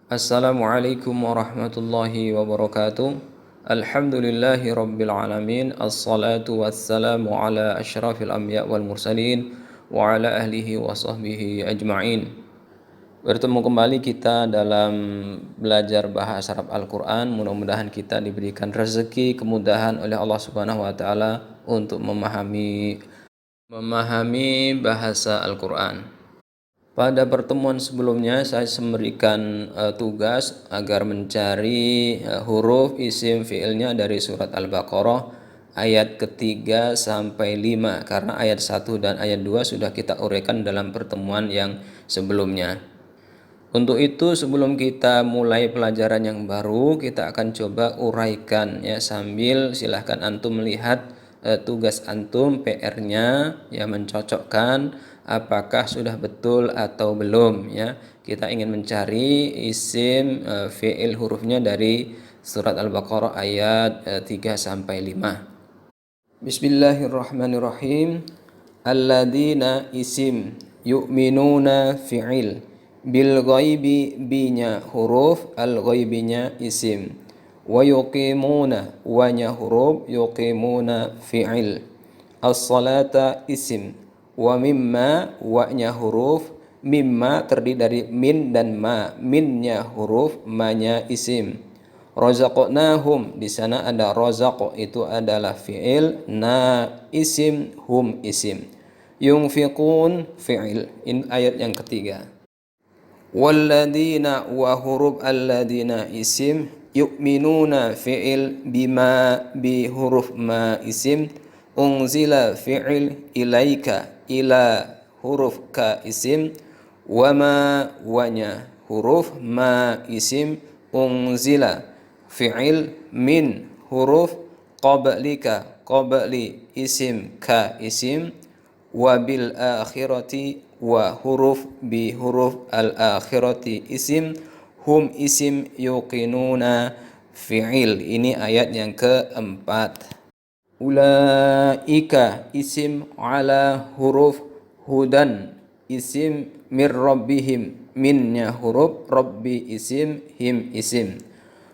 Assalamualaikum warahmatullahi wabarakatuh. Alhamdulillahi rabbil alamin. Assalatu wassalamu ala asyrafil anbiya wal mursalin wa ala ahlihi wa sahbihi ajma'in. Bertemu kembali kita dalam belajar bahasa Arab Al-Quran. Mudah-mudahan kita diberikan rezeki, kemudahan oleh Allah Subhanahu wa taala untuk memahami bahasa Al-Quran. Pada pertemuan sebelumnya saya memberikan tugas agar mencari huruf isim fi'ilnya dari surat Al-Baqarah ayat ketiga sampai 5, karena ayat 1 dan ayat 2 sudah kita uraikan dalam pertemuan yang sebelumnya. Untuk itu sebelum kita mulai pelajaran yang baru, kita akan coba uraikan ya, sambil silahkan antum melihat tugas antum, PR-nya ya, mencocokkan apakah sudah betul atau belum ya. Kita ingin mencari isim fi'il hurufnya dari surat Al-Baqarah ayat 3 sampai 5. Bismillahirrahmanirrahim. Alladzina isim, yu'minuna fi'il, bil ghaibi binya huruf, al ghaibinya isim, wa yuqimuna wanya huruf, yuqimuna fi'il, as-salata isim, wa mimma wanya huruf, mimma terdiri dari min dan ma, minnya huruf, manya isim. Razaqnahum, di sana ada razaq, itu adalah fi'il, na isim, hum isim. Yunfiqun fi'il, ini ayat yang ketiga. Walladina wa huruf alladina isim, yu'minuna fi'il, bima bi huruf ma isim, unzila fi'il, ilaika ila huruf ka isim, wama wanya huruf, ma isim, unzila fi'il, min huruf, qablika qabli isim, ka isim, wabil akhirati wa huruf bi huruf al akhirati isim, hum isim, yuqinuna fi'il. Ini ayat yang keempat. Ulaika isim, ala huruf, hudan isim, mir rabbihim, minnya huruf, rabbi isim, him isim.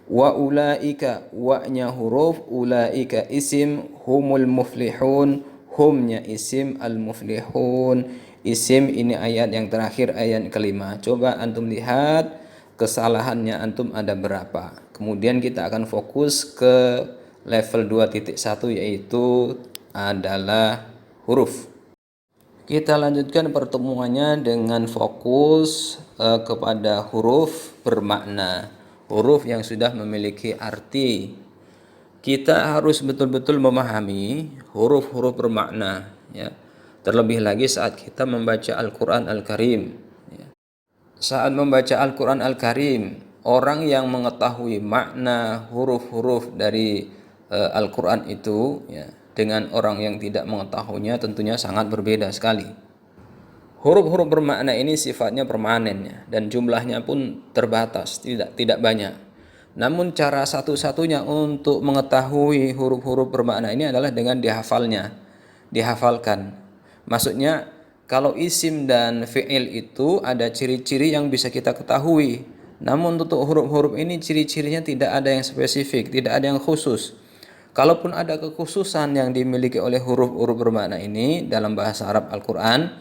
Wa ulaika, wa-nya huruf, ulaika isim, humul muflihun, humnya isim, al muflihun isim. Ini ayat yang terakhir, ayat kelima. Coba antum lihat kesalahannya antum ada berapa. Kemudian kita akan fokus ke level 2.1, yaitu adalah huruf. Kita lanjutkan pertemuannya dengan fokus kepada huruf bermakna, huruf yang sudah memiliki arti. Kita harus betul-betul memahami huruf-huruf bermakna ya. Terlebih lagi saat kita membaca Al-Quran Al-Karim ya. Saat membaca Al-Quran Al-Karim, orang yang mengetahui makna huruf-huruf dari Al-Quran itu ya, dengan orang yang tidak mengetahuinya tentunya sangat berbeda sekali. Huruf-huruf bermakna ini sifatnya permanen ya, dan jumlahnya pun terbatas, tidak banyak. Namun cara satu-satunya untuk mengetahui huruf-huruf bermakna ini adalah dengan dihafalkan. Maksudnya kalau isim dan fi'il itu ada ciri-ciri yang bisa kita ketahui. Namun untuk huruf-huruf ini ciri-cirinya tidak ada yang spesifik, tidak ada yang khusus. Kalaupun ada kekhususan yang dimiliki oleh huruf-huruf bermakna ini dalam bahasa Arab Al-Quran,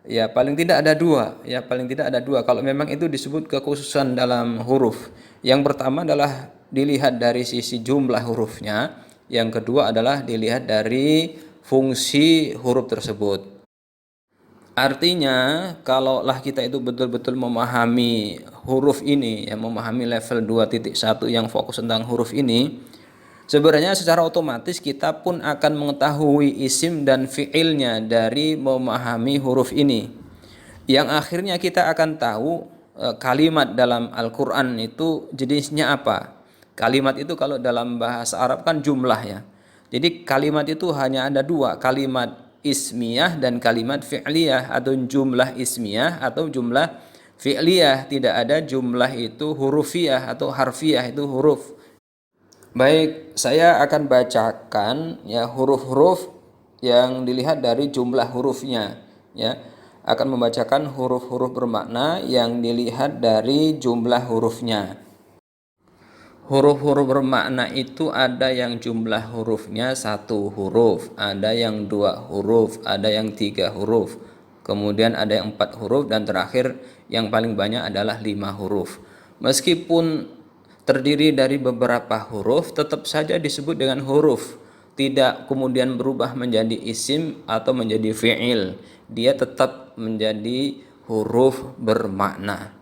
ya paling tidak ada dua. Kalau memang itu disebut kekhususan dalam huruf. Yang pertama adalah dilihat dari sisi jumlah hurufnya. Yang kedua adalah dilihat dari fungsi huruf tersebut. Artinya kalaulah kita itu betul-betul memahami huruf ini, ya, memahami level 2.1 yang fokus tentang huruf ini, sebenarnya secara otomatis kita pun akan mengetahui isim dan fi'ilnya dari memahami huruf ini. Yang akhirnya kita akan tahu kalimat dalam Al-Quran itu jenisnya apa. Kalimat itu kalau dalam bahasa Arab kan jumlah ya. Jadi kalimat itu hanya ada dua, kalimat ismiyah dan kalimat fi'liyah, atau jumlah ismiyah atau jumlah fi'liyah. Tidak ada jumlah itu hurufiyah atau harfiyah, itu huruf. Baik, saya akan bacakan ya huruf-huruf yang dilihat dari jumlah hurufnya ya. akan membacakan huruf-huruf bermakna yang dilihat dari jumlah hurufnya. Huruf-huruf bermakna itu ada yang jumlah hurufnya 1 huruf, ada yang 2 huruf, ada yang 3 huruf, kemudian ada yang 4 huruf, dan terakhir yang paling banyak adalah 5 huruf. Meskipun terdiri dari beberapa huruf, tetap saja disebut dengan huruf, tidak kemudian berubah menjadi isim atau menjadi fi'il. Dia tetap menjadi huruf bermakna,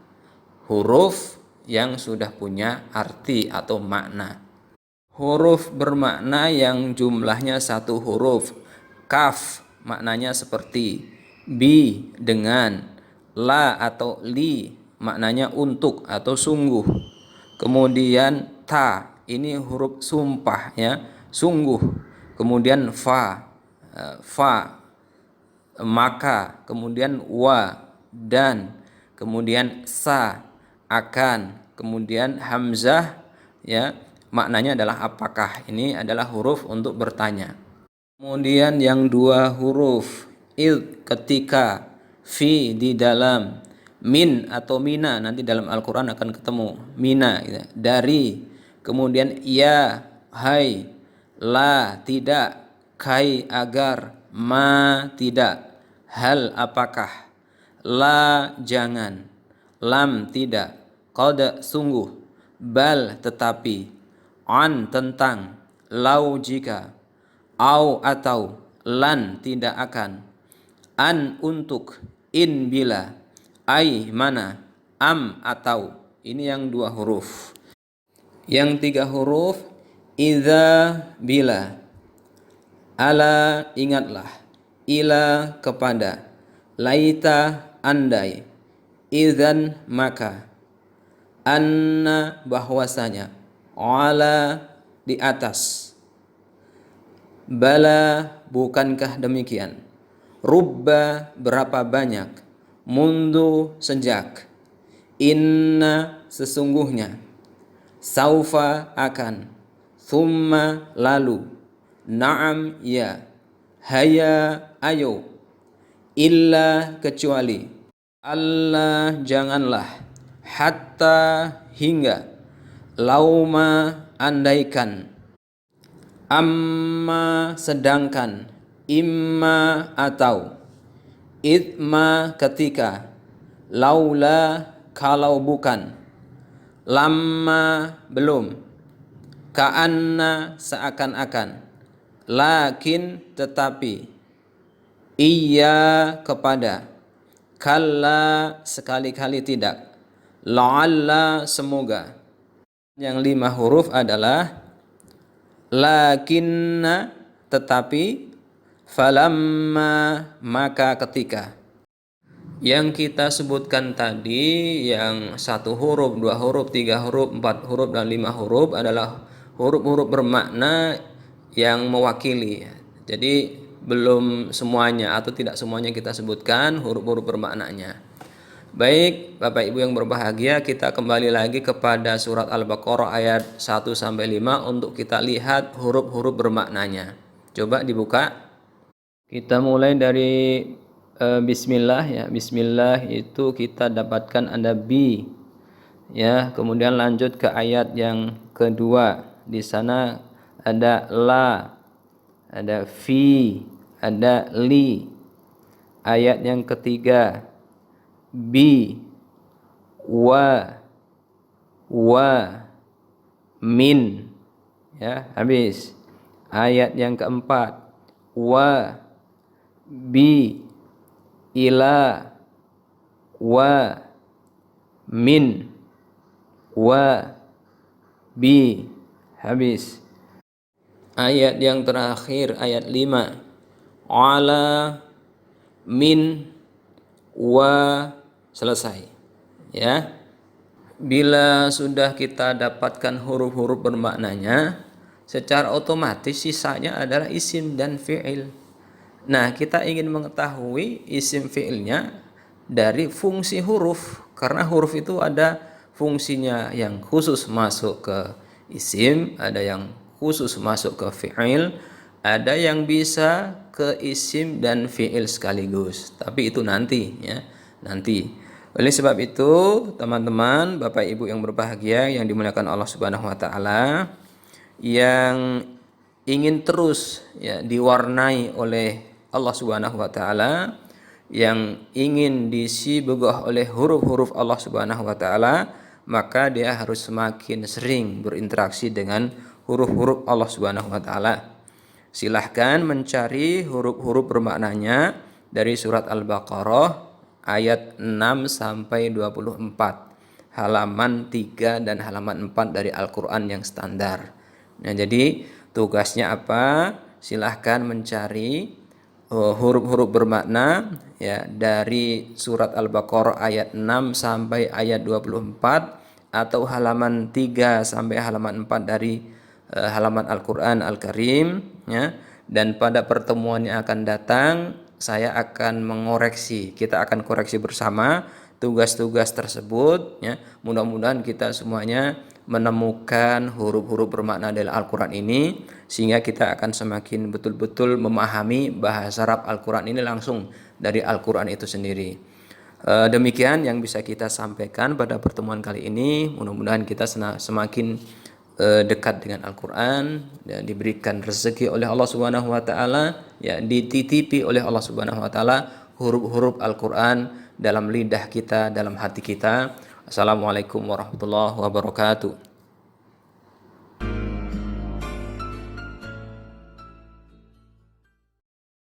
huruf yang sudah punya arti atau makna. Huruf bermakna yang jumlahnya 1 huruf. Kaf maknanya seperti, bi dengan, la atau li maknanya untuk atau sungguh. Kemudian ta, ini huruf sumpah ya, sungguh. Kemudian fa, maka. Kemudian wa, dan. Kemudian sa, akan. Kemudian hamzah ya, maknanya adalah apakah. Ini adalah huruf untuk bertanya. Kemudian yang 2 huruf, id ketika, fi di dalam, min atau mina, nanti dalam Al-Quran akan ketemu mina gitu, dari. Kemudian ya, hai, la tidak, kai agar, ma tidak, hal apakah, la jangan, lam tidak, qad sungguh, bal tetapi, an tentang, lau jika, au atau, lan tidak akan, an untuk, in bila, ai mana, am atau. Ini yang 2 huruf. Yang 3 huruf, idza bila, ala ingatlah, ila kepada, laita andai, idzan maka, anna bahwasanya, ala di atas, bala bukankah demikian, rubba berapa banyak, mundu sejak, inna sesungguhnya, saufa akan, thumma lalu, na'am ya, haya ayo, illa kecuali, Allah janganlah, hatta hingga, lauma andaikan, amma sedangkan, imma atau, itma ketika, laula kalau bukan, lamma belum, ka'anna seakan-akan, lakin tetapi, iya kepada, kalla sekali-kali tidak, la'alla semoga. Yang 5 huruf adalah lakinna tetapi, falamma maka ketika. Yang kita sebutkan tadi yang 1 huruf, 2 huruf, 3 huruf, 4 huruf, dan 5 huruf adalah huruf-huruf bermakna yang mewakili. Jadi belum semuanya atau tidak semuanya kita sebutkan huruf-huruf bermaknanya. Baik, Bapak Ibu yang berbahagia, kita kembali lagi kepada surat Al-Baqarah ayat 1-5 untuk kita lihat huruf-huruf bermaknanya. Coba dibuka. Kita mulai dari bismillah ya. Bismillah itu kita dapatkan ada bi. Ya, kemudian lanjut ke ayat yang kedua. Di sana ada la, ada fi, ada li. Ayat yang ketiga bi, wa, min. Ya, habis. Ayat yang keempat wa, bi, ila, wa, min, wa, bi. Habis. Ayat yang terakhir ayat 5 ala, min, wa, selesai ya. Bila sudah kita dapatkan huruf-huruf bermaknanya, secara otomatis sisanya adalah isim dan fi'il. Nah, kita ingin mengetahui isim fi'ilnya dari fungsi huruf, karena huruf itu ada fungsinya yang khusus masuk ke isim, ada yang khusus masuk ke fi'il, ada yang bisa ke isim dan fiil sekaligus, tapi itu nanti ya, nanti. Oleh sebab itu, teman-teman, Bapak Ibu yang berbahagia yang dimuliakan Allah Subhanahu wa taala, yang ingin terus ya diwarnai oleh Allah Subhanahu wa taala, yang ingin disibugah oleh huruf-huruf Allah Subhanahu wa taala, maka dia harus semakin sering berinteraksi dengan huruf-huruf Allah Subhanahu wa taala. Silahkan mencari huruf-huruf bermaknanya dari surat Al-Baqarah ayat 6 sampai 24, halaman 3 dan halaman 4 dari Al-Qur'an yang standar. Nah, jadi tugasnya apa? Silahkan mencari huruf-huruf bermakna ya dari surat Al-Baqarah ayat 6 sampai ayat 24 atau halaman 3 sampai halaman 4 dari halaman Al-Qur'an Al-Karim ya. Dan pada pertemuan yang akan datang saya akan mengoreksi, kita akan koreksi bersama tugas-tugas tersebut ya. Mudah-mudahan kita semuanya menemukan huruf-huruf bermakna dari Al-Qur'an ini, sehingga kita akan semakin betul-betul memahami bahasa Arab Al-Qur'an ini langsung dari Al-Qur'an itu sendiri. Demikian yang bisa kita sampaikan pada pertemuan kali ini. Mudah-mudahan kita semakin dekat dengan Al-Qur'an dan diberikan rezeki oleh Allah Subhanahu wa taala, ya dititipi oleh Allah Subhanahu wa taala huruf-huruf Al-Qur'an dalam lidah kita, dalam hati kita. Assalamualaikum warahmatullahi wabarakatuh.